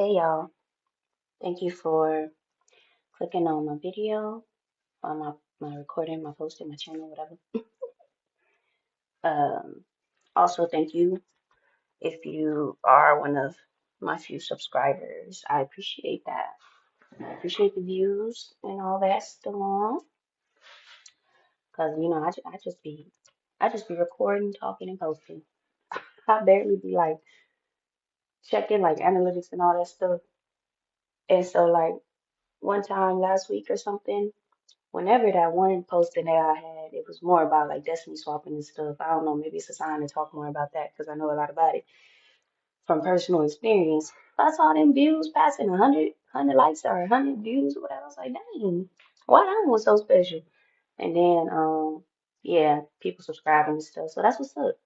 Hey y'all, thank you for clicking on my video, on my recording, my posting, my channel, whatever. Um, Also, thank you if you are one of my few subscribers. I appreciate that. I appreciate the views and all that still on, cause I just be recording, talking, and posting. I barely be like checking like analytics and all that stuff. And so like one time last week or something. Whenever that one posting that I had, it was more about like destiny swapping and stuff. I don't know, maybe it's a sign to talk more about that because I know a lot about it from personal experience. But I saw them views passing 100 likes or 100 views or whatever. I was like, dang, why that one was so special? And then, yeah, people subscribing and stuff. So that's what's up.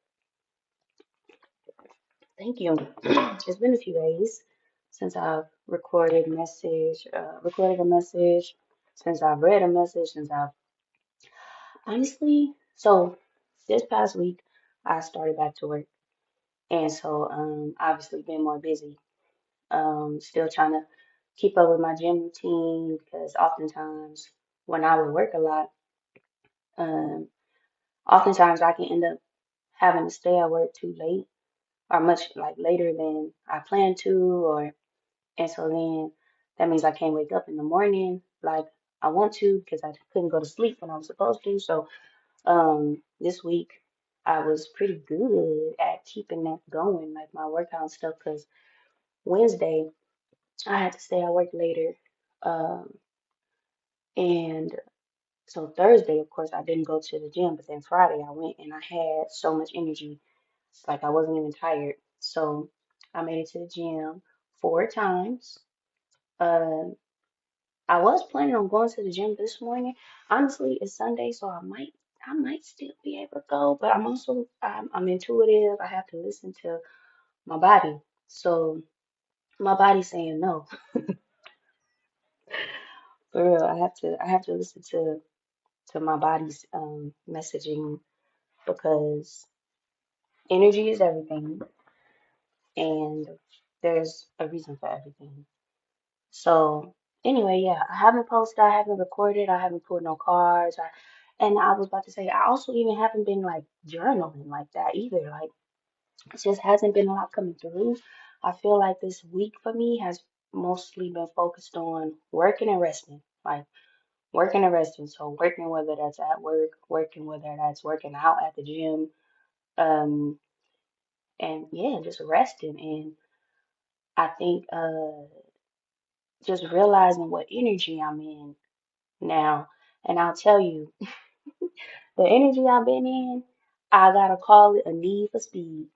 Thank you. It's been a few days since I've recorded a message, since I've read a message, since I've honestly, so this past week I started back to work, and so obviously been more busy. Still trying to keep up with my gym routine because oftentimes when I would work a lot, um oftentimes I can end up having to stay at work too late or much like later than I planned to, or and so then that means I can't wake up in the morning like I want to because I couldn't go to sleep when I was supposed to. So this week I was pretty good at keeping that going, like my workout and stuff, because Wednesday I had to stay at work later. Um, and so Thursday, of course, I didn't go to the gym, but then Friday I went and I had so much energy, like I wasn't even tired. So I made it to the gym 4 times. Um, I was planning on going to the gym this morning. Honestly, it's Sunday, so I might still be able to go, but I'm intuitive. I have to listen to my body. So my body's saying no. For real. I have to listen to my body's messaging because energy is everything and there's a reason for everything. So anyway, yeah, I haven't posted, I haven't recorded, I haven't put no cards. And I was about to say, I also even haven't been like journaling like that either. Like it just hasn't been a lot coming through. I feel like this week for me has mostly been focused on working and resting. Like working and resting. So working whether that's at work, working whether that's working out at the gym, um, and yeah, just resting. And I think just realizing what energy I'm in now. And I'll tell you, the energy I've been in, I gotta call it a need for speed.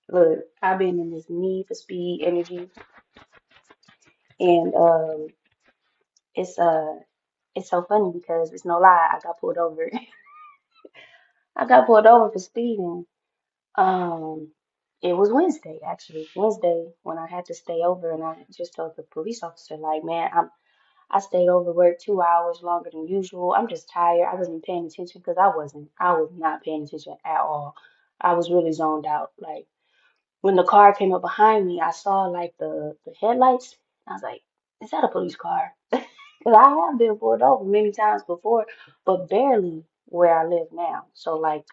Look, I've been in this need for speed energy, and it's it's so funny because it's no lie. I got pulled over. I got pulled over for speeding. Um, it was Wednesday actually. Wednesday when I had to stay over, and I just told the police officer like, man, I stayed over work 2 hours longer than usual. I'm just tired. I wasn't paying attention because I was not paying attention at all. I was really zoned out. Like when the car came up behind me, I saw like the headlights. I was like, is that a police car? Because I have been pulled over many times before, but barely where I live now. So like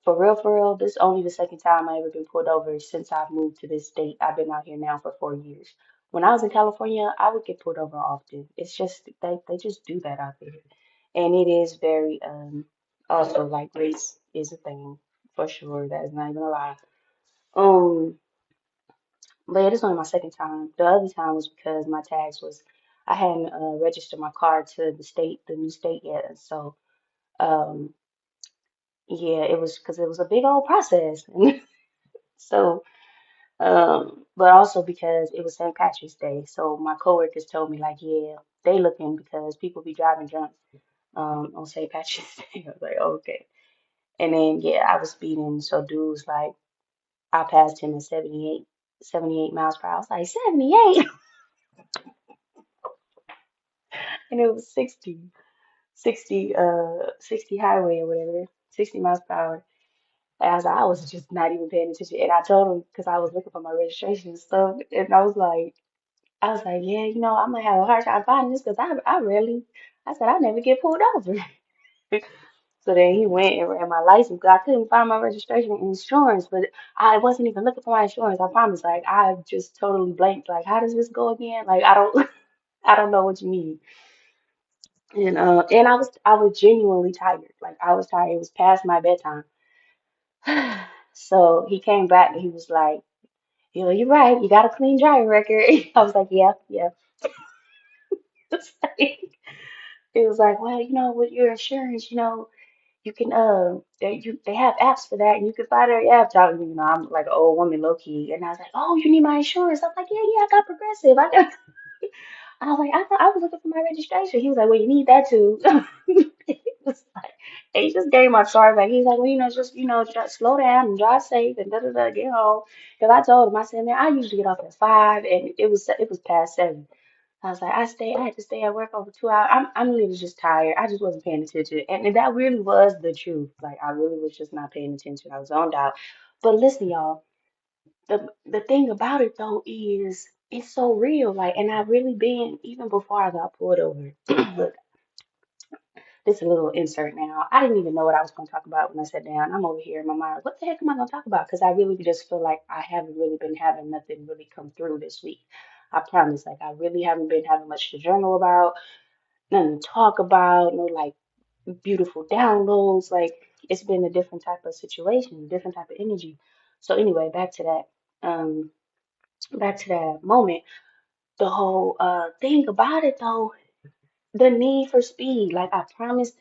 for real, this is only the second time I ever been pulled over since I've moved to this state. I've been out here now for 4 years. When I was in California, I would get pulled over often. It's just they just do that out there. And it is very also like race is a thing for sure. That is not even a lie. Um, but yeah, this is only my second time. The other time was because my tags was I hadn't registered my car to the new state yet. So um yeah, it was because it was a big old process. So but also because it was St. Patrick's Day. So my coworkers told me like, yeah, they looking because people be driving drunk on St. Patrick's Day. I was like, okay. And then yeah, I was speeding, so dude was like, I passed him at 78 miles per hour. I was like, 78, and it was 60 highway or whatever, 60 miles per hour. As I was just not even paying attention, and I told him because I was looking for my registration and stuff, and I was like. I was like, yeah, I'm gonna have a hard time finding this because I rarely, I said I never get pulled over. So then he went and ran my license because I couldn't find my registration and insurance, but I wasn't even looking for my insurance. I promise. Like I just totally blanked. Like, how does this go again? Like I don't, I don't know what you mean. And I was genuinely tired. Like I was tired. It was past my bedtime. So he came back and he was like, you're right. You got a clean driving record. I was like, yeah, yeah. It's like- It was like, well, with your insurance, you can they have apps for that and you can find their apps out. I'm like an old woman low key. And I was like, oh, you need my insurance. I was like, yeah, yeah, I got progressive. I was like, I thought I was looking for my registration. He was like, well, you need that too. He was like, and he just gave my card back. He's like, well, just just slow down and drive safe and da da da get home. Because I told him, I said, man, I usually get off at 5 and it was past 7. I was like, I had to stay at work over 2 hours. I'm literally just tired. I just wasn't paying attention. And that really was the truth. Like I really was just not paying attention. I was zoned out. But listen, y'all, the thing about it though is it's so real. Like, and I really been even before I got pulled over. Look, this is a little insert now. I didn't even know what I was going to talk about when I sat down. I'm over here in my mind, what the heck am I going to talk about? Because I really just feel like I haven't really been having nothing really come through this week. I promise. Like, I really haven't been having much to journal about, nothing to talk about, no like beautiful downloads. Like, it's been a different type of situation, different type of energy. So, anyway, back to that. Back to that moment. The whole thing about it, though, the need for speed. Like, I promise.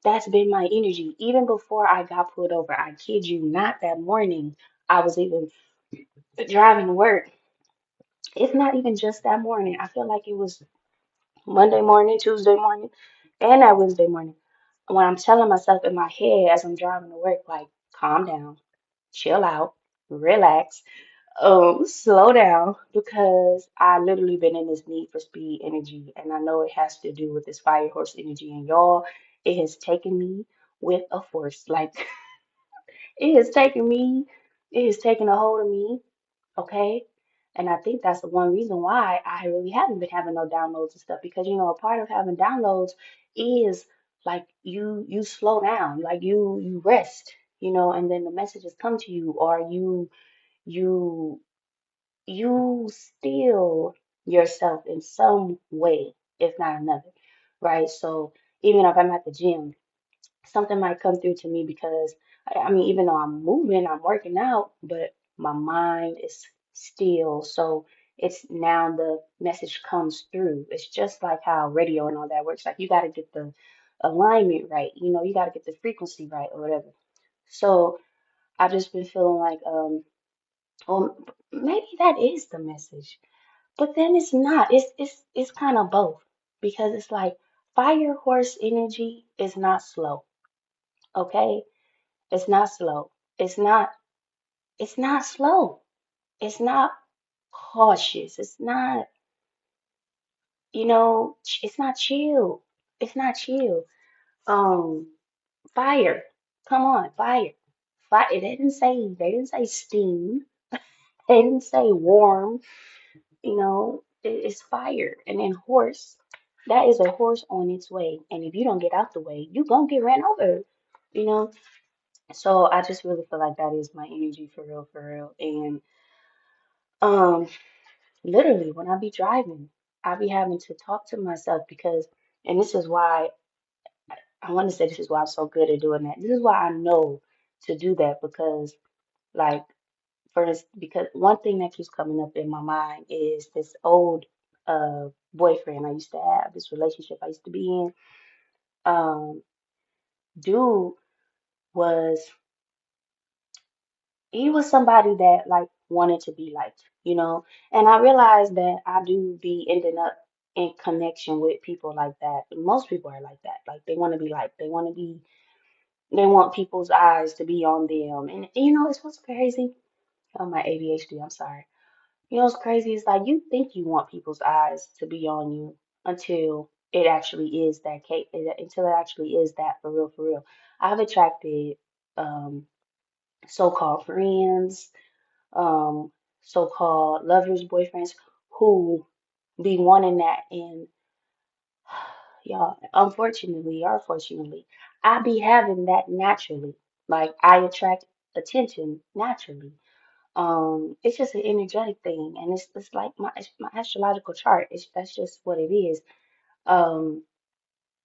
That's been my energy. Even before I got pulled over, I kid you not, that morning, I was even driving to work. It's not even just that morning. I feel like it was Monday morning, Tuesday morning, and that Wednesday morning. When I'm telling myself in my head as I'm driving to work, like, calm down, chill out, relax, slow down, because I literally been in this need for speed energy, and I know it has to do with this fire horse energy. And y'all, it has taken me with a force. Like, it has taken me, it has taken a hold of me, okay? And I think that's the one reason why I really haven't been having no downloads and stuff because a part of having downloads is like you slow down, like you rest, and then the messages come to you or you you still yourself in some way, if not another, right? So even if I'm at the gym, something might come through to me because I mean, even though I'm moving, I'm working out, but my mind is still. So it's now the message comes through. It's just like how radio and all that works. Like you got to get the alignment right, you got to get the frequency right or whatever. So I just been feeling like, well, maybe that is the message, but then it's not. It's kind of both because it's like fire horse energy is not slow, okay? It's not slow. It's not it's not slow. It's not cautious. It's not, it's not chill. It's not chill. Um, fire. Come on, fire. Fire. They didn't say steam. They didn't say warm. It's fire. And then horse. That is a horse on its way. And if you don't get out the way, you gonna get ran over. You know? So I just really feel like that is my energy for real, for real. And um literally, when I be driving, I be having to talk to myself because, and this is why I want to say this is why I'm so good at doing that. This is why I know to do that because, like, first, because one thing that keeps coming up in my mind is this old boyfriend I used to have, this relationship I used to be in. Um, Dude was he was somebody that like wanted to be liked. And I realized that I do be ending up in connection with people like that. Most people are like that. Like they want to be liked. They want people's eyes to be on them. And it's what's crazy. Oh, my ADHD, I'm sorry. What's crazy is like you think you want people's eyes to be on you until it actually is that case, until it actually is that for real, for real. I've attracted um so-called friends, um, so-called lovers, boyfriends who be wanting that. And y'all, unfortunately or fortunately, I be having that naturally. Like I attract attention naturally. It's just an energetic thing, and it's like it's my astrological chart. That's just what it is. Um,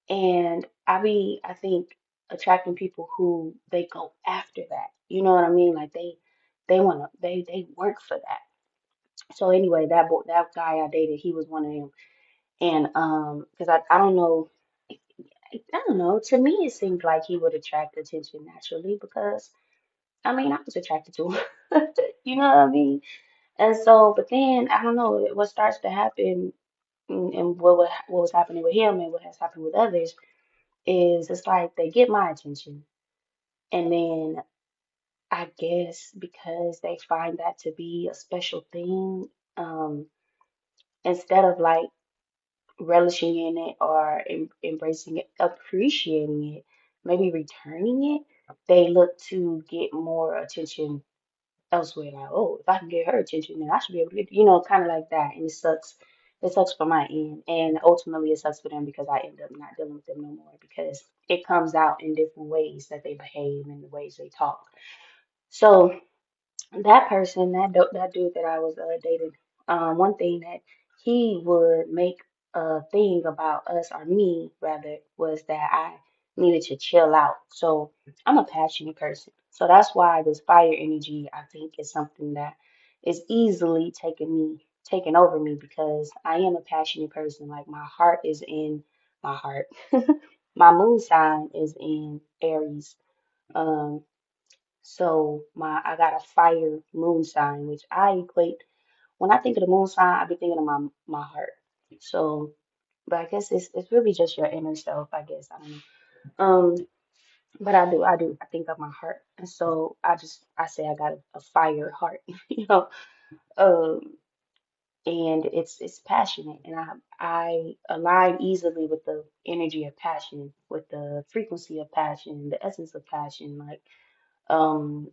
and I think attracting people who they go after that. You know what I mean? Like they work for that. So anyway, that guy I dated, he was one of them. And because I don't know, I don't know. To me, it seemed like he would attract attention naturally because I mean I was attracted to him. You know what I mean? And so, but then I don't know what starts to happen, and what was happening with him and what has happened with others is it's like they get my attention, and then I guess because they find that to be a special thing, um, instead of like relishing in it or embracing it, appreciating it, maybe returning it, they look to get more attention elsewhere. Like, oh, if I can get her attention, then I should be able to get, kind of like that. And it sucks. It sucks for my end. And ultimately, it sucks for them because I end up not dealing with them no more because it comes out in different ways that they behave and the ways they talk. So, that person, that dude that I was dating, one thing that he would make a thing about us, or me rather, was that I needed to chill out. So I'm a passionate person. So that's why this fire energy, I think, is something that is easily taken over me because I am a passionate person. Like my heart is in my heart. My moon sign is in Aries. Um, so I got a fire moon sign, which I equate when I think of the moon sign, I be thinking of my heart. So, but I guess it's really just your inner self, I guess. I don't know. But I think of my heart, and so I say I got a fire heart, you know. Um, and it's passionate, and I align easily with the energy of passion, with the frequency of passion, the essence of passion, like.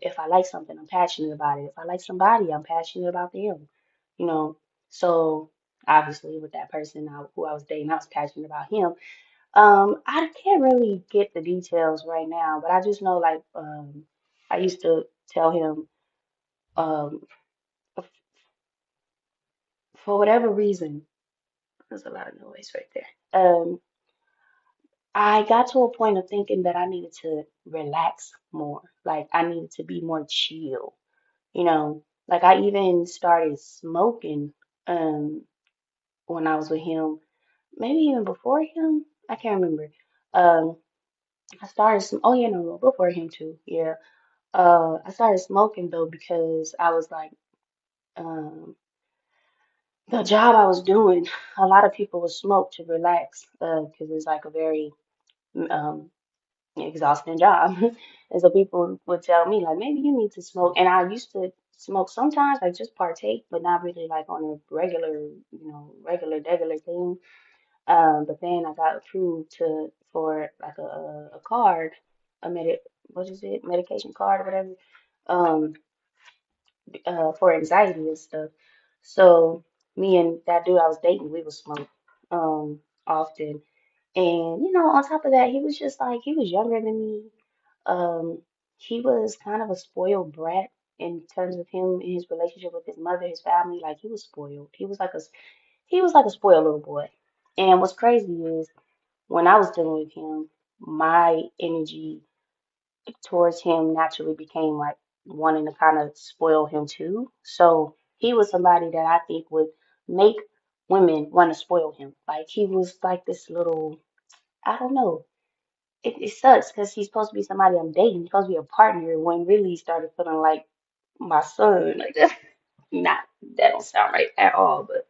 If I like something, I'm passionate about it. If I like somebody, I'm passionate about them. You know, so obviously with that person who I was dating, I was passionate about him. I can't really get the details right now, but I just know like I used to tell him um, f- for whatever reason, there's a lot of noise right there. I got to a point of thinking that I needed to relax more. Like I needed to be more chill. Like I even started smoking when I was with him, maybe even before him. I can't remember. Um, oh yeah, no, no, before him too. Yeah. I started smoking though because I was like, um, the job I was doing, a lot of people would smoke to relax, because it's like a very um exhausting job. And so people would tell me like maybe you need to smoke. And I used to smoke sometimes, like just partake, but not really like on a regular thing. But then I got approved for like a card, a what is it, medication card or whatever, um, for anxiety and stuff. So me and that dude I was dating, we would smoke often. And on top of that, he was just like he was younger than me. Um, he was kind of a spoiled brat in terms of him and his relationship with his mother, his family. Like he was spoiled. He was like a spoiled little boy. And what's crazy is when I was dealing with him, my energy towards him naturally became like wanting to kind of spoil him too. So he was somebody that I think would make women want to spoil him. Like he was like this little, I don't know. It sucks because he's supposed to be somebody I'm dating, he's supposed to be a partner when really he started feeling like my son. Like that, not that don't sound right at all, but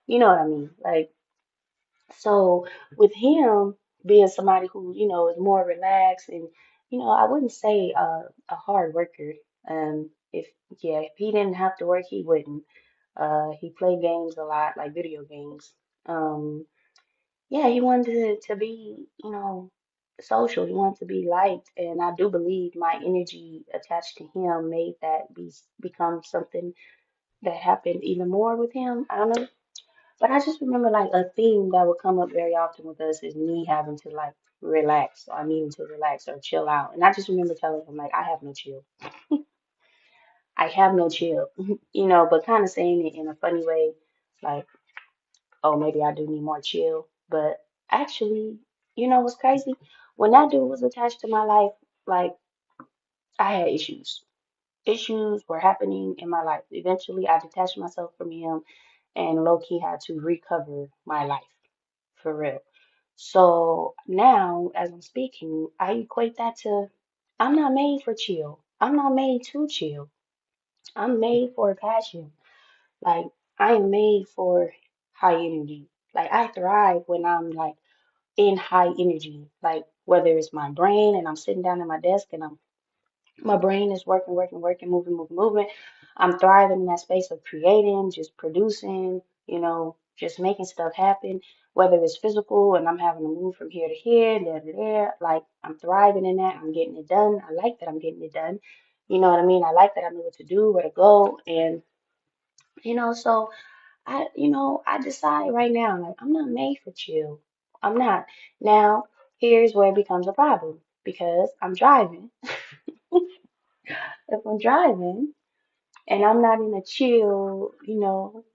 you know what I mean. Like so with him being somebody who is more relaxed and I wouldn't say a hard worker. If yeah, if he didn't have to work, he wouldn't. He played games a lot, like video games. Um, yeah, he wanted to be, social. He wanted to be liked, and I do believe my energy attached to him made that become something that happened even more with him. I don't know. But I just remember like a theme that would come up very often with us is me having to like relax or needing to relax or chill out. And I just remember telling him like I have no chill. I have no chill. But kind of saying it in a funny way, like, oh, maybe I do need more chill. But actually, what's crazy? When that dude was attached to my life, like I had issues. Issues were happening in my life. Eventually, I detached myself from him and low key had to recover my life for real. So now, as I'm speaking, I equate that to I'm not made for chill. I'm not made to chill. I'm made for passion. Like, I am made for high energy. Like, I thrive when I'm like in high energy. Like, whether it's my brain and I'm sitting down at my desk and my brain is working, working, working, moving, moving, moving. I'm thriving in that space of creating, just producing, just making stuff happen, whether it's physical and I'm having to move from here to here, there to there. Like I'm thriving in that. I'm getting it done. I like that I'm getting it done. You know what I mean? I like that I know what to do, where to go. And, so I decide right now, like, I'm not made for chill. I'm not. Now, here's where it becomes a problem because I'm driving. If I'm driving, and I'm not in a chill,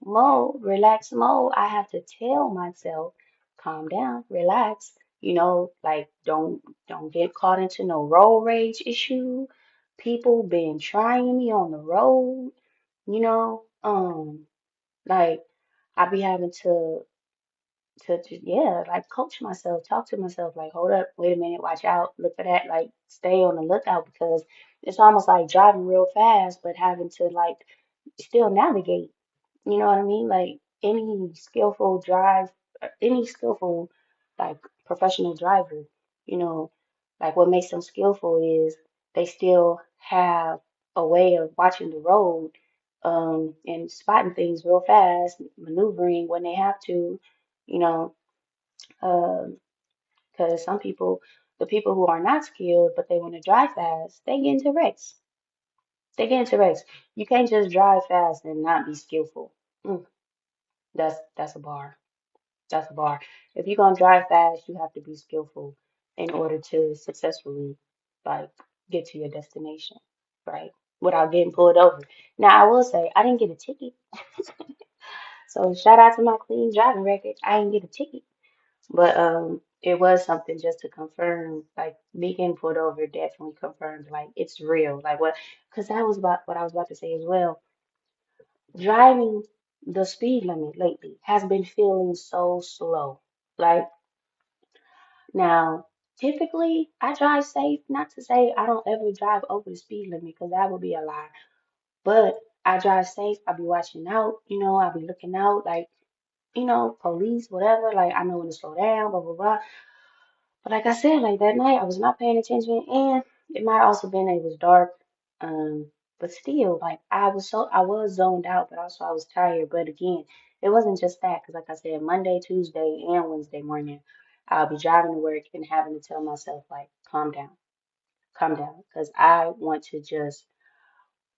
mode, relax mode, I have to tell myself, calm down, relax, like don't get caught into no road rage issue. People been trying me on the road, you know, like I be having to just, yeah, like coach myself, talk to myself, like hold up, wait a minute, watch out, look for that, like stay on the lookout because it's almost like driving real fast, but having to like still navigate. You know what I mean? Like any skillful like professional driver, you know, like what makes them skillful is they still have a way of watching the road, and spotting things real fast, maneuvering when they have to, you know, um, because some people, the people who are not skilled but they want to drive fast, they get into wrecks. They get into wrecks. You can't just drive fast and not be skillful. Mm. That's a bar. That's a bar. If you're gonna drive fast, you have to be skillful in order to successfully like get to your destination, right? Without getting pulled over. Now I will say I didn't get a ticket. So shout out to my clean driving record. I didn't get a ticket. But it was something just to confirm, like me getting pulled over definitely confirmed like it's real. Like what because that was about what I was about to say as well. Driving the speed limit lately has been feeling so slow. Like now, typically I drive safe, not to say I don't ever drive over the speed limit because that would be a lie. But I drive safe, I be watching out, I be looking out, like, police, whatever, like I know when to slow down, blah blah blah. But like I said, like that night I was not paying attention and it might also been it was dark. But still, like I was zoned out, but also I was tired. But again, it wasn't just that, because like I said, Monday, Tuesday, and Wednesday morning, I'll be driving to work and having to tell myself like, calm down, because I want to just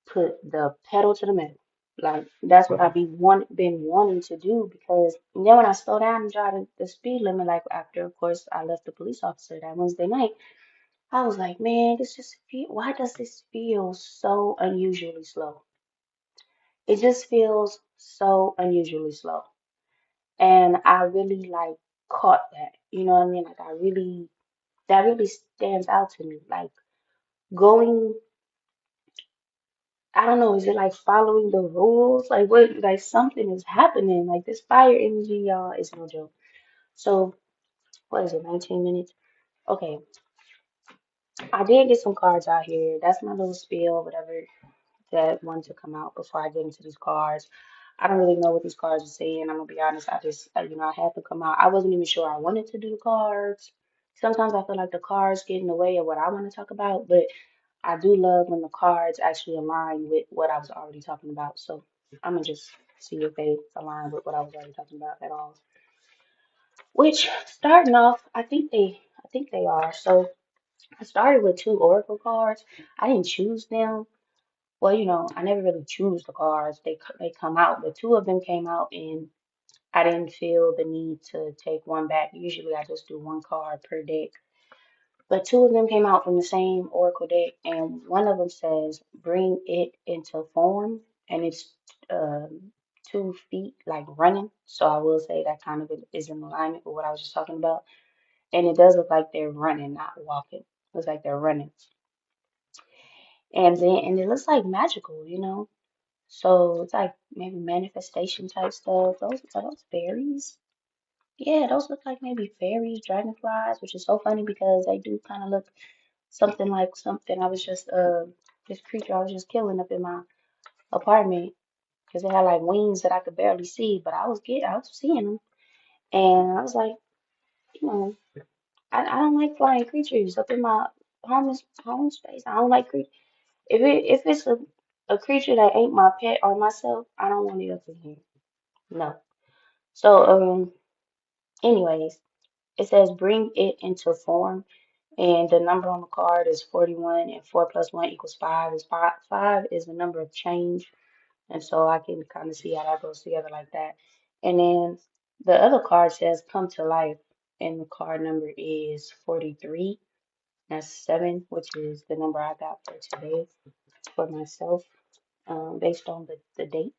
put the pedal to the metal. Like that's what been wanting to do because then when I slow down and drive the speed limit, like after of course I left the police officer that Wednesday night, I was like, man, why does this feel so unusually slow? It just feels so unusually slow. And I really like caught that. You know what I mean? Like that really stands out to me. Like going, I don't know, is it like following the rules? Like what, like something is happening. Like this fire energy, y'all, is no joke. So what is it, 19 minutes? Okay, I did get some cards out here. That's my little spiel, whatever that one to come out before I get into these cards. I don't really know what these cards are saying. I'm gonna be honest. I just, I had to come out. I wasn't even sure I wanted to do the cards. Sometimes I feel like the cards get in the way of what I want to talk about, but I do love when the cards actually align with what I was already talking about. So I'm gonna just see if they align with what I was already talking about at all. Which starting off, I think they are. So I started with two Oracle cards. I didn't choose them. Well, I never really choose the cards. They come out, but two of them came out, and I didn't feel the need to take one back. Usually I just do one card per deck. But two of them came out from the same Oracle deck, and one of them says, bring it into form, and it's 2 feet, like running. So I will say that kind of is in alignment with what I was just talking about. And it does look like they're running, not walking. Looks like they're running. And it looks like magical, you know? So it's like maybe manifestation type stuff. Those are those fairies? Yeah, those look like maybe fairies, dragonflies, which is so funny because they do kind of look something like something I was just this creature I was just killing up in my apartment because they had like wings that I could barely see, but I was seeing them, and I was like, you know, I don't like flying creatures up in my home space. I don't like creatures. If it's a creature that ain't my pet or myself, I don't want it up in here. No. So anyways, it says bring it into form. And the number on the card is 41, and 4 plus 1 equals 5. Is five is the number of change. And so I can kind of see how that goes together like that. And then the other card says come to life, and the card number is 43. That's 7, which is the number I got for today for myself, based on the date.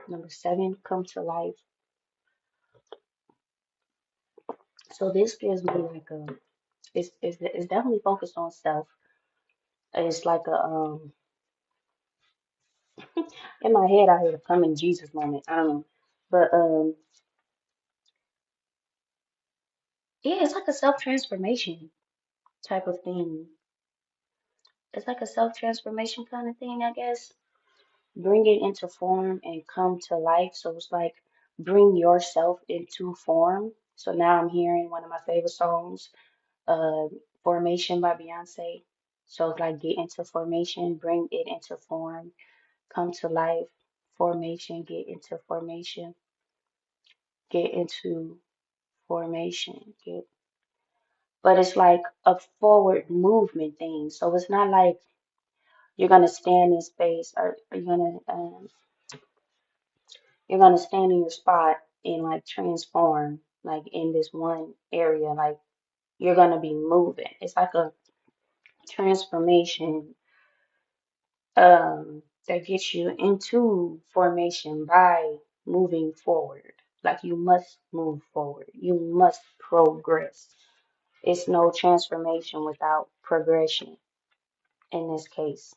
Number 7, come to life. So this gives me like it's definitely focused on self. It's like a in my head I had a come in Jesus moment. I don't know. But yeah, it's like a self-transformation type of thing. It's like a self-transformation kind of thing, I guess. Bring it into form and come to life. So it's like bring yourself into form. So now I'm hearing one of my favorite songs, uh, Formation by Beyonce. So it's like get into formation, bring it into form, come to life, formation, get into formation, but it's like a forward movement thing. So it's not like you're gonna stand in space or you're gonna stand in your spot and like transform like in this one area. Like you're gonna be moving. It's like a transformation that gets you into formation by moving forward. Like you must move forward. You must progress. It's no transformation without progression in this case.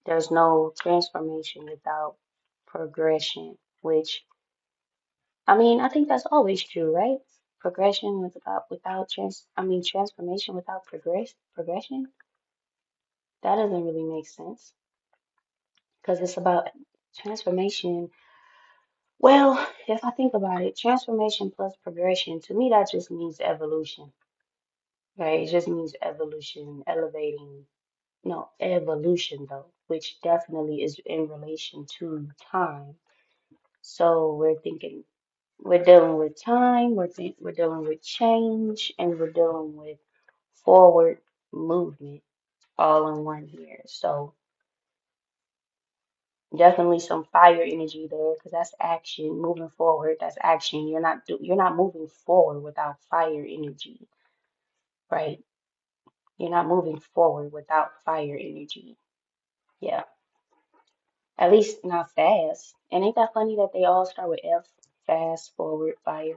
There's no transformation without progression, which I mean, I think that's always true, right? Progression without transformation without progression. That doesn't really make sense because it's about transformation. Well, if I think about it, transformation plus progression, to me that just means evolution, right? It just means evolution, elevating. No, evolution though, which definitely is in relation to time. So we're dealing with time, we're dealing with change, and we're dealing with forward movement all in one here. So definitely some fire energy there because that's action, moving forward. That's action. You're not moving forward without fire energy, right? You're not moving forward without fire energy. Yeah, at least not fast. And ain't that funny that they all start with F? Fast, forward, fire.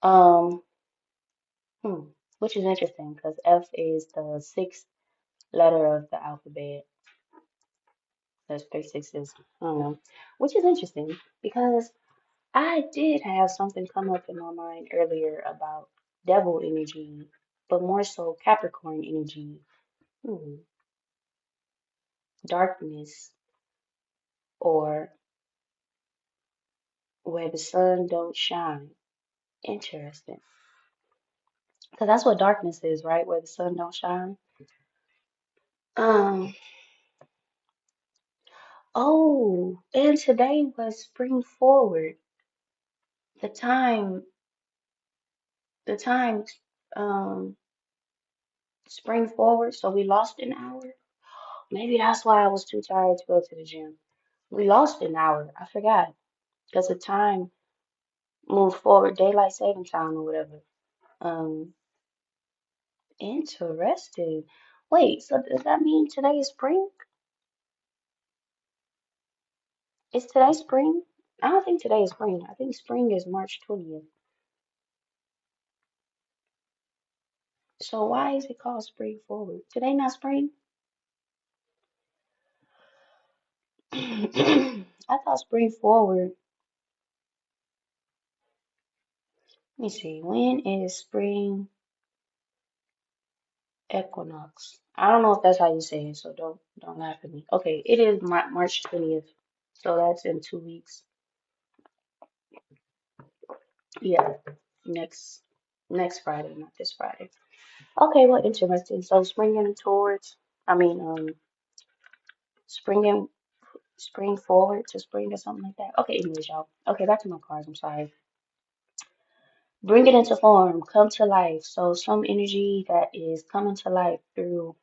Um, hmm, which is interesting because F is the sixth letter of the alphabet. There's three sixes. I don't know. Which is interesting because I did have something come up in my mind earlier about devil energy, but more so Capricorn energy. Hmm, darkness or where the sun don't shine. Interesting. Because that's what darkness is, right? Where the sun don't shine. Um, oh, and today was spring forward. The time, the time, um, spring forward. So we lost an hour. Maybe that's why I was too tired to go to the gym. We lost an hour. I forgot because the time. move forward, daylight saving time or whatever. Um, Interesting. Wait, so does that mean today is spring? Is today spring? I don't think today is spring. I think spring is March 20th. So why is it called spring forward? Today not spring? I thought spring forward. Let me see. When is spring equinox? I don't know if that's how you say it, so don't laugh at me. Okay, it is March 20th. So that's in 2 weeks. Yeah, next next Friday, not this Friday. Okay, well, interesting. So springing towards, I mean, springing, spring forward to spring or something like that. Okay, anyways, y'all. Okay, back to my cards. I'm sorry. Bring it into form, come to life. So some energy that is coming to life through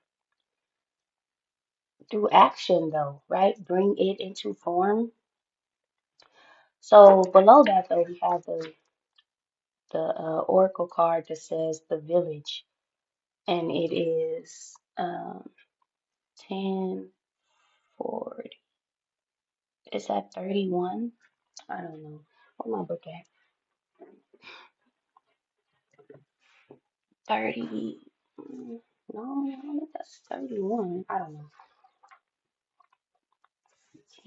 action, though, right? Bring it into form. So below that, though, we have the oracle card that says the village, and it is 10 40. Is that 31? I don't know. What my book at? 30. No, I don't think that's 31. I don't know.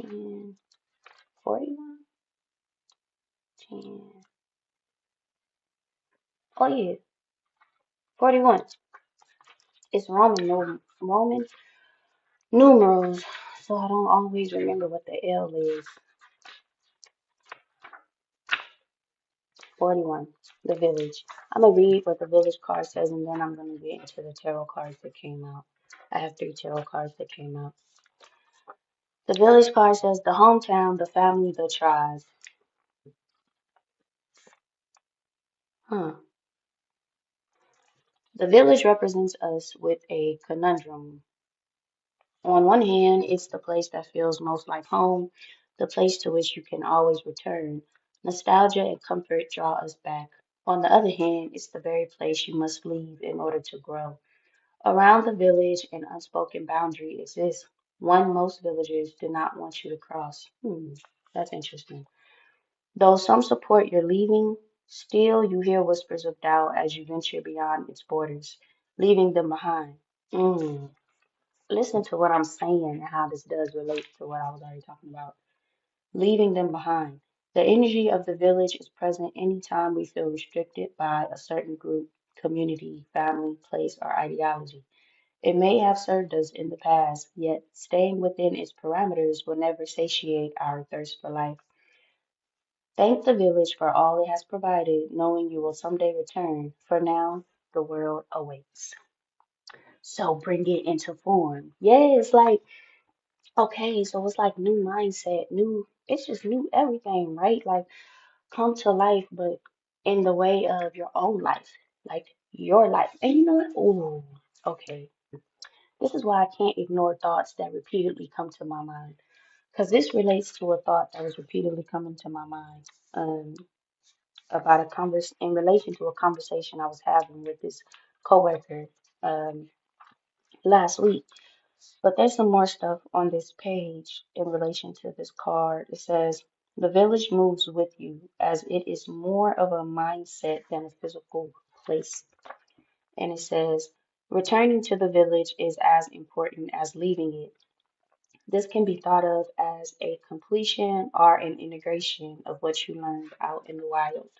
10, 41? 10. Oh, yeah, 41. It's Roman numerals, so I don't always remember what the L is. 41, the village. I'm gonna read what the village card says, and then I'm gonna get into the tarot cards that came out. I have 3 tarot cards that came out. The village card says the hometown, the family, the tribe. Huh. The village represents us with a conundrum. On one hand, it's the place that feels most like home, the place to which you can always return. Nostalgia and comfort draw us back. On the other hand, it's the very place you must leave in order to grow. Around the village, an unspoken boundary exists, one most villagers do not want you to cross. That's interesting. Though some support your leaving, still you hear whispers of doubt as you venture beyond its borders, leaving them behind. Hmm. Listen to what I'm saying and how this does relate to what I was already talking about. Leaving them behind. The energy of the village is present anytime we feel restricted by a certain group, community, family, place, or ideology. It may have served us in the past, yet staying within its parameters will never satiate our thirst for life. Thank the village for all it has provided, knowing you will someday return. For now, the world awaits. So bring it into form. Yeah, it's like, okay, so it's like new mindset, it's just new everything, right? Like come to life, but in the way of your own life, like your life. And you know what? Ooh, okay. This is why I can't ignore thoughts that repeatedly come to my mind. Because this relates to a thought that was repeatedly coming to my mind about in relation to a conversation I was having with this coworker um, last week. But there's some more stuff on this page in relation to this card. It says, the village moves with you as it is more of a mindset than a physical place. And it says, returning to the village is as important as leaving it. This can be thought of as a completion or an integration of what you learned out in the wild.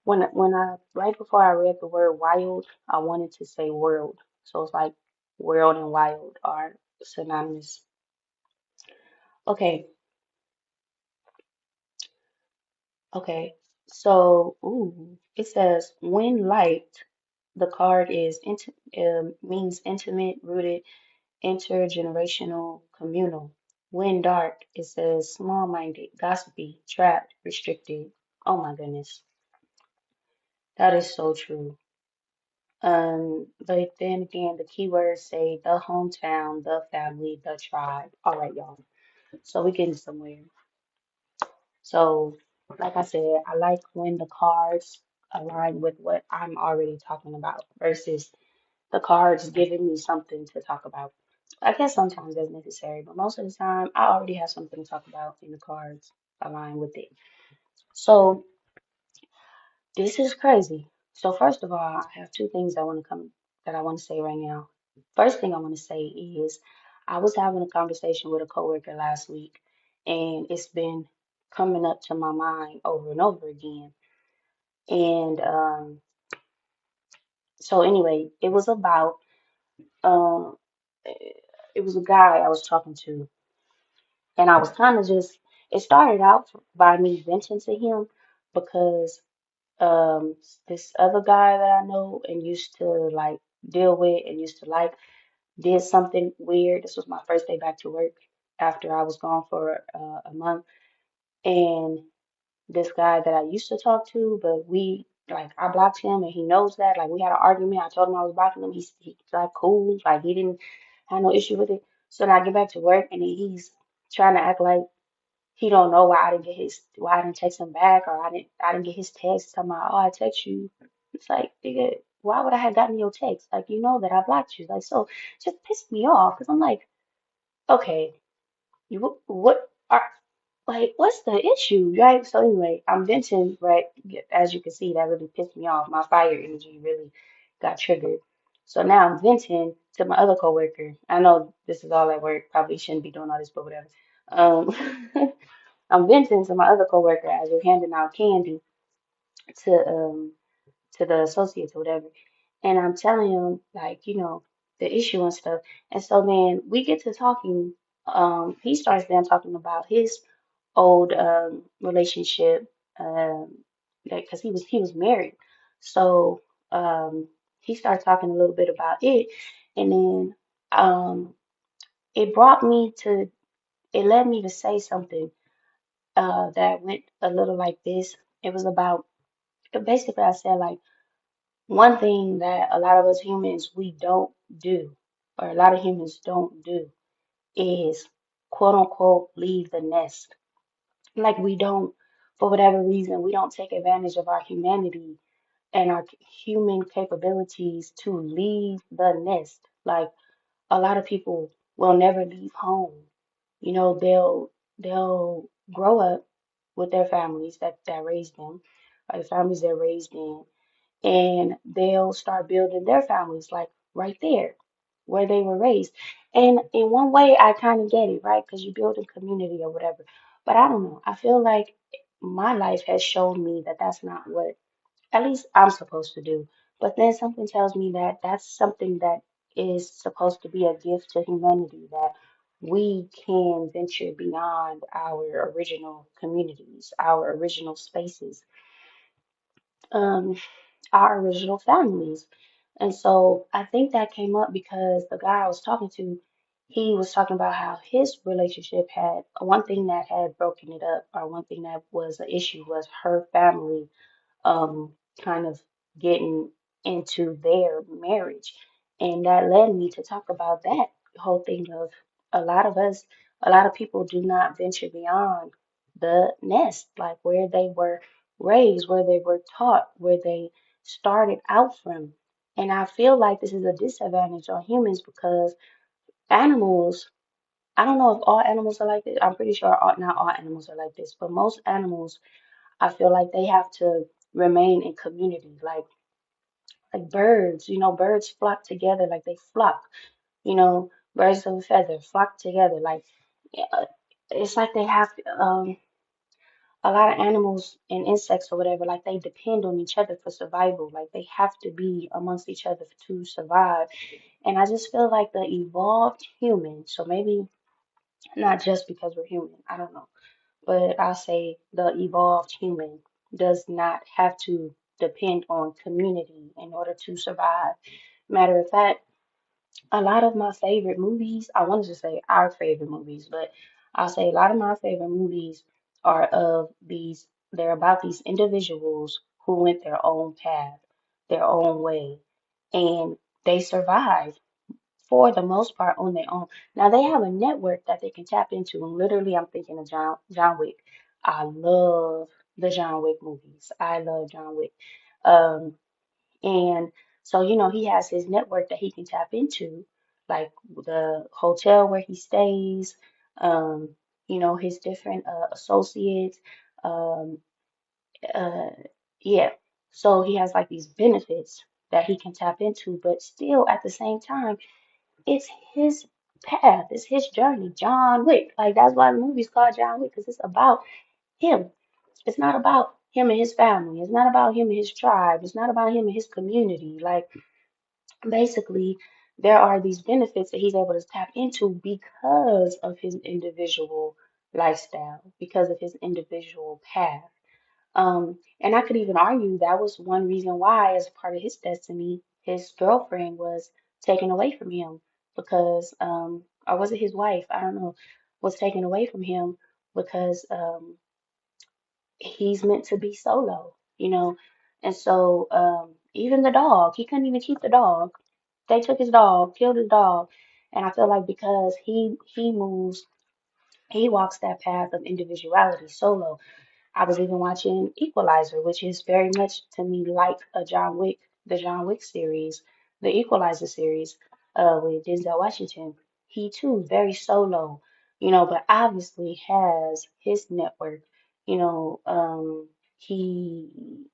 When I right before I read the word wild, I wanted to say world. So it's like world and wild are synonymous. Okay, okay. So, it says when light, the card is means intimate, rooted, intergenerational, communal. When dark, it says small-minded, gossipy, trapped, restricted. Oh my goodness, that is so true. But then again, the keywords say the hometown, the family, the tribe. All right, y'all. So we're getting somewhere. So. Like I said, I like when the cards align with what I'm already talking about versus the cards giving me something to talk about. I guess sometimes that's necessary, but most of the time I already have something to talk about and the cards align with it. So this is crazy. So first of all, I have two things I want to say right now. First thing I want to say is I was having a conversation with a coworker last week, and it's been coming up to my mind over and over again. And so anyway, um it was a guy I was talking to, and I was kind of just it started out by me venting to him because this other guy that I know and used to like deal with and used to like did something weird. This was my first day back to work after I was gone for a month, and this guy that I used to talk to, but we like I blocked him and he knows that. Like we had an argument. I told him I was blocking him. He's like cool. Like he didn't have no issue with it. So then I get back to work and then he's trying to act like he don't know why I didn't text him back or I didn't get his text talking about, oh, I text you. It's like, nigga, why would I have gotten your text? Like you know that I blocked you. Like so just pissed me off because I'm like, okay, you what are like what's the issue? Right? So anyway, I'm venting, right? As you can see, that really pissed me off. My fire energy really got triggered. So now I'm venting to my other coworker. I know this is all at work, probably shouldn't be doing all this, but whatever. Um I'm venting to my other coworker as we're handing out candy to to the associates or whatever. And I'm telling him like, you know, the issue and stuff. And so then we get to talking. He starts then talking about his old relationship, because he was married. So he started talking a little bit about it, and then um, it brought me to it led me to say something that went a little like this. It was about basically I said like one thing that a lot of us humans we don't do, or a lot of humans don't do, is quote unquote leave the nest. Like we don't, for whatever reason, we don't take advantage of our humanity and our human capabilities to leave the nest. Like a lot of people will never leave home. You know, they'll grow up with their families that raised them, or the families they're raised in, and they'll start building their families like right there where they were raised. And in one way, I kind of get it, right? Because you build a community or whatever. But I don't know. I feel like my life has shown me that that's not what at least I'm supposed to do. But then something tells me that that's something that is supposed to be a gift to humanity, that we can venture beyond our original communities, our original spaces, um, our original families. And so I think that came up because the guy I was talking to, he was talking about how his relationship had one thing that had broken it up, or one thing that was an issue was her family um, kind of getting into their marriage. And that led me to talk about that whole thing of a lot of us, a lot of people do not venture beyond the nest, like where they were raised, where they were taught, where they started out from. And I feel like this is a disadvantage on humans because animals, I don't know if all animals are like this. I'm pretty sure not all animals are like this, but most animals I feel like they have to remain in community, like birds. You know, birds flock together, like they flock. You know, birds of a feather flock together. Like yeah, it's like they have a lot of animals and insects or whatever. Like they depend on each other for survival. Like they have to be amongst each other to survive. And I just feel like the evolved human. So maybe not just because we're human. I don't know. But I'll say the evolved human does not have to depend on community in order to survive. Matter of fact, a lot of my favorite movies, I wanted to say our favorite movies, but I'll say a lot of my favorite movies are they're about these individuals who went their own path, their own way, and they survived for the most part on their own. Now they have a network that they can tap into. And literally, I'm thinking of John Wick. I love the John Wick movies. I love John Wick. Um, and so, he has his network that he can tap into, like the hotel where he stays, um, his different associates. Um, uh, yeah. So he has like these benefits that he can tap into, but still at the same time, it's his path, it's his journey. John Wick. Like that's why the movie's called John Wick, because it's about him. It's not about him and his family. It's not about him and his tribe. It's not about him and his community. Like basically, there are these benefits that he's able to tap into because of his individual lifestyle, because of his individual path. And I could even argue that was one reason why, as part of his destiny, his girlfriend was taken away from him because, or was it his wife? I don't know, was taken away from him because he's meant to be solo. And so even the dog, he couldn't even keep the dog. They took his dog, killed his dog, and I feel like because he walks that path of individuality solo. I was even watching Equalizer, which is very much to me like a John Wick, the John Wick series, the Equalizer series, with Denzel Washington. He too very solo, but obviously has his network. He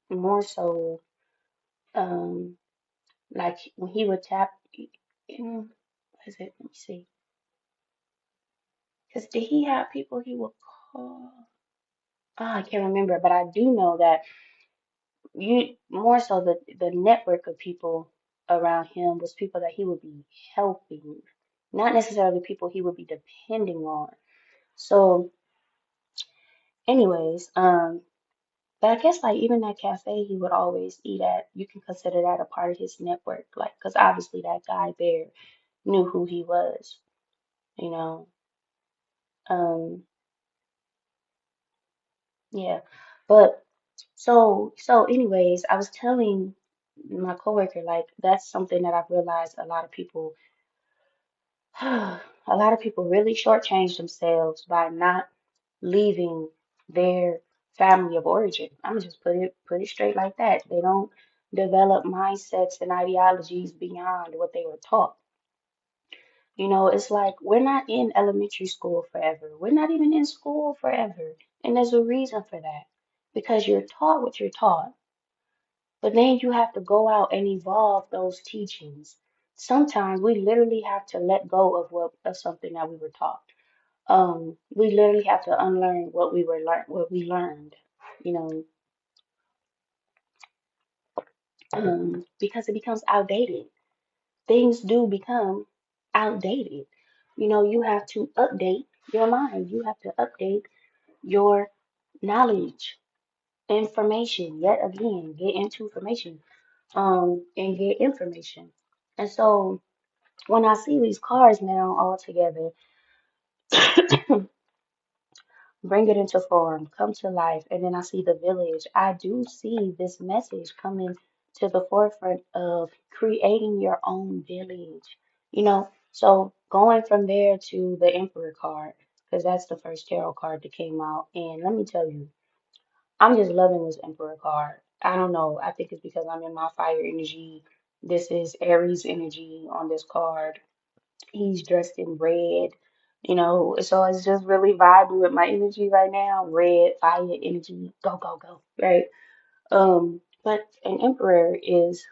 more so, um, like when he would tap, what is it? Let me see. Because did he have people he would call? I can't remember, but I do know that you more so the network of people around him was people that he would be helping, not necessarily people he would be depending on. So, anyways, but I guess like even that cafe he would always eat at, you can consider that a part of his network, like because obviously that guy there knew who he was, you know. Um, yeah, but anyways, I was telling my coworker like that's something that I've realized a lot of people really shortchange themselves by not leaving their family of origin. I'm just put it straight like that. They don't develop mindsets and ideologies beyond what they were taught. It's like we're not in elementary school forever. We're not even in school forever. And there's a reason for that. Because you're taught what you're taught. But then you have to go out and evolve those teachings. Sometimes we literally have to let go of something that we were taught. We literally have to unlearn what we learned, you know, because it becomes outdated. Things do become outdated. You have to update your mind. You have to update your knowledge, information. Yet again, get into information, and get information. And so when I see these cars now all together, bring it into form, come to life, and then I see the village. I do see this message coming to the forefront of creating your own village. So going from there to the Emperor card, because that's the first tarot card that came out. And let me tell you, I'm just loving this Emperor card. I don't know. I think it's because I'm in my fire energy. This is Aries energy on this card. He's dressed in red, so it's just really vibing with my energy right now. Red, fire energy, go, go, go, right? But an emperor is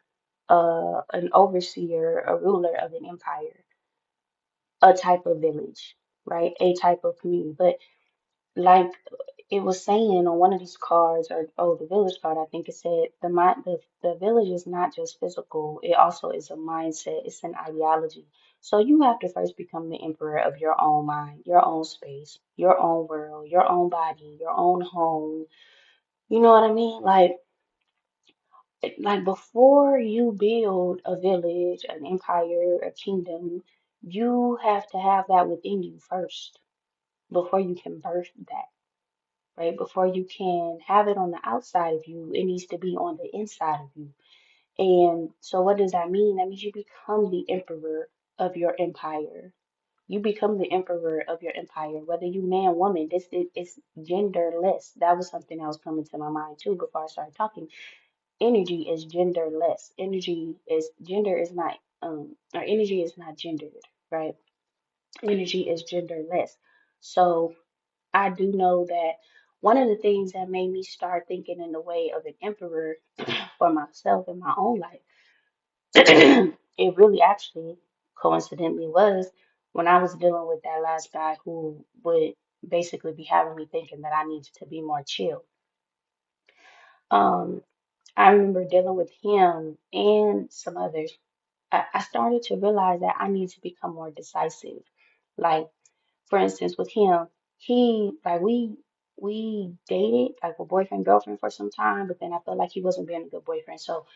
an overseer, a ruler of an empire, a type of village, right? A type of community. But like it was saying on one of these cards, or the village card, I think it said the village is not just physical, it also is a mindset, it's an ideology. So you have to first become the emperor of your own mind, your own space, your own world, your own body, your own home. You know what I mean? Like before you build a village, an empire, a kingdom, you have to have that within you first before you can birth that, right? Before you can have it on the outside of you, it needs to be on the inside of you. And so, what does that mean? That means you become the emperor of your empire. You become the emperor of your empire, whether you man, woman. This is genderless. That was something that was coming to my mind too before I started talking. Energy is genderless. Gender is not or energy is not gendered, right? Energy is genderless. So I do know that one of the things that made me start thinking in the way of an emperor for myself in my own life, it really actually coincidentally was when I was dealing with that last guy who would basically be having me thinking that I needed to be more chill. Um, I remember dealing with him and some others. I started to realize that I need to become more decisive. Like, for instance, with him, he like we dated like a boyfriend girlfriend for some time, but then I felt like he wasn't being a good boyfriend, so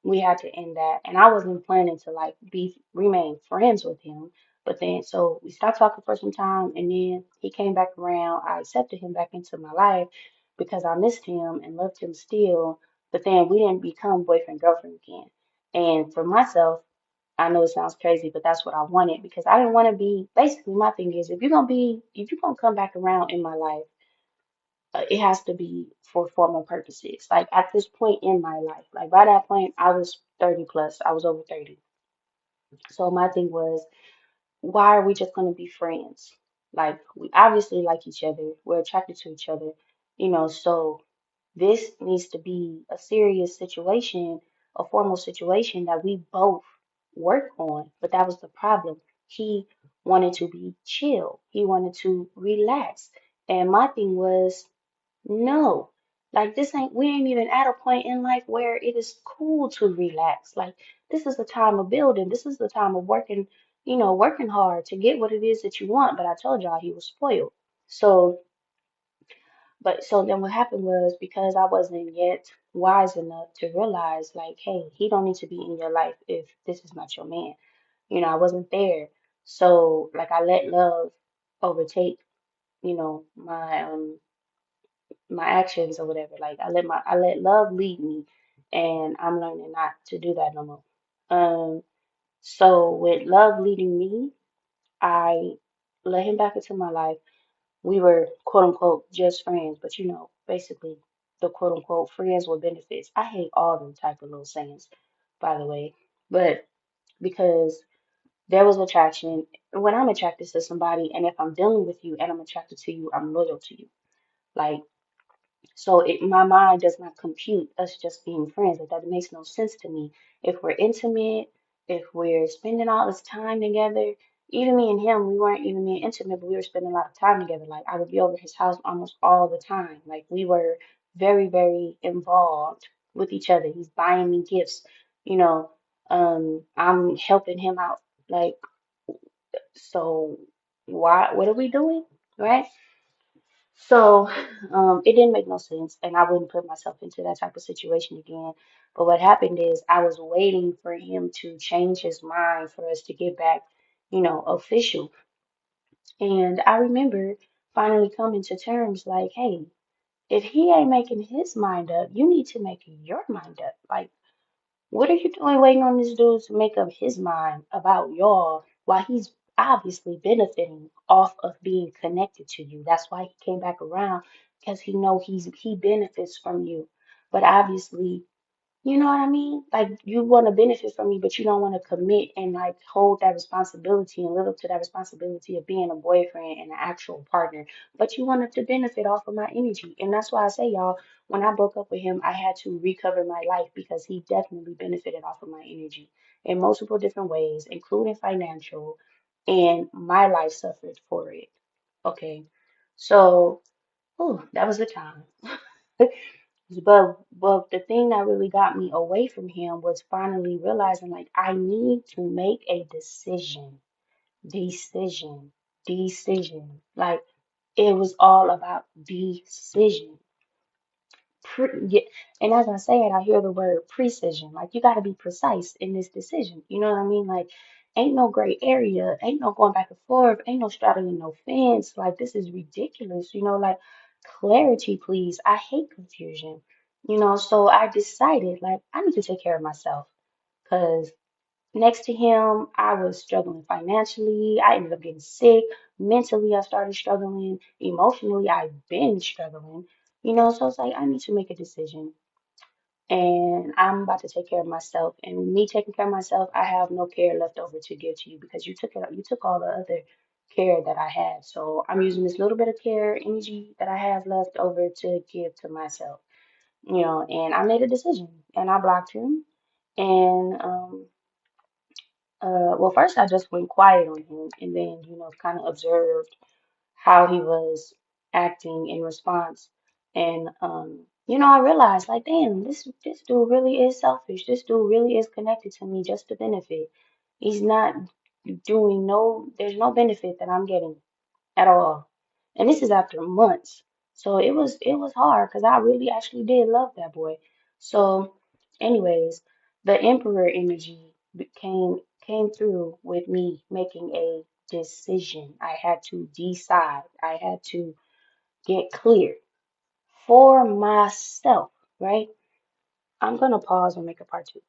we had to end that. And I wasn't planning to like be remain friends with him, but then so we stopped talking for some time, and then he came back around. I accepted him back into my life because I missed him and loved him still. But then we didn't become boyfriend girlfriend again. And for myself, I know it sounds crazy, but that's what I wanted because I didn't want to be. Basically, my thing is, if you're gonna come back around in my life, it has to be for formal purposes. Like at this point in my life, like by that point, I was 30 plus. I was over 30. So my thing was, why are we just gonna be friends? Like we obviously like each other. We're attracted to each other, so this needs to be a serious situation, a formal situation that we both work on. But that was the problem. He wanted to be chill. He wanted to relax. And my thing was, no. Like we ain't even at a point in life where it is cool to relax. Like this is the time of building. This is the time of working, working hard to get what it is that you want. But I told y'all he was spoiled. So but so then what happened was because I wasn't yet wise enough to realize like, hey, he don't need to be in your life if this is not your man. I wasn't there. So like I let love overtake, my actions or whatever. Like I let love lead me, and I'm learning not to do that no more. So with love leading me, I let him back into my life. We were quote unquote just friends, but basically the quote unquote friends with benefits. I hate all them type of little sayings, by the way. But because there was attraction, when I'm attracted to somebody, and if I'm dealing with you and I'm attracted to you, I'm loyal to you. Like so my mind does not compute us just being friends. Like that makes no sense to me. If we're intimate, if we're spending all this time together, even me and him, we weren't even being intimate, but we were spending a lot of time together. Like I would be over his house almost all the time. Like we were very, very involved with each other. He's buying me gifts, you know. I'm helping him out. Like so what are we doing? Right? So it didn't make no sense, and I wouldn't put myself into that type of situation again. But what happened is I was waiting for him to change his mind for us to get back, official. And I remember finally coming to terms like, hey, if he ain't making his mind up, you need to make your mind up. Like, what are you doing waiting on this dude to make up his mind about y'all while he's obviously benefiting off of being connected to you? That's why he came back around because he benefits from you. But obviously you know what I mean? Like you want to benefit from me, but you don't want to commit and like hold that responsibility and live up to that responsibility of being a boyfriend and an actual partner. But you wanted to benefit off of my energy. And that's why I say, y'all, when I broke up with him, I had to recover my life because he definitely benefited off of my energy in multiple different ways, including financial, and my life suffered for it. Okay. So, that was the time. But the thing that really got me away from him was finally realizing like I need to make a decision. Decision. Decision. Like it was all about decision. Yeah, and as I say it, I hear the word precision. Like you got to be precise in this decision. You know what I mean? Like ain't no gray area, ain't no going back and forth, ain't no straddling no fence. Like this is ridiculous. Like clarity, please. I hate confusion. So I decided like I need to take care of myself. Next to him, I was struggling financially. I ended up getting sick. Mentally, I started struggling. Emotionally, I've been struggling. So it's like I need to make a decision. And I'm about to take care of myself. And me taking care of myself, I have no care left over to give to you because you took all the other care that I had. So I'm using this little bit of care, energy that I have left over to give to myself. And I made a decision and I blocked him. And well, first I just went quiet on him and then, kind of observed how he was acting in response. And I realized like, damn, this dude really is selfish. This dude really is connected to me just to benefit. He's not doing there's no benefit that I'm getting at all. And this is after months. So it was hard because I really actually did love that boy. So, anyways, the emperor energy came through with me making a decision. I had to decide. I had to get clear for myself, right? I'm gonna pause and make a part two.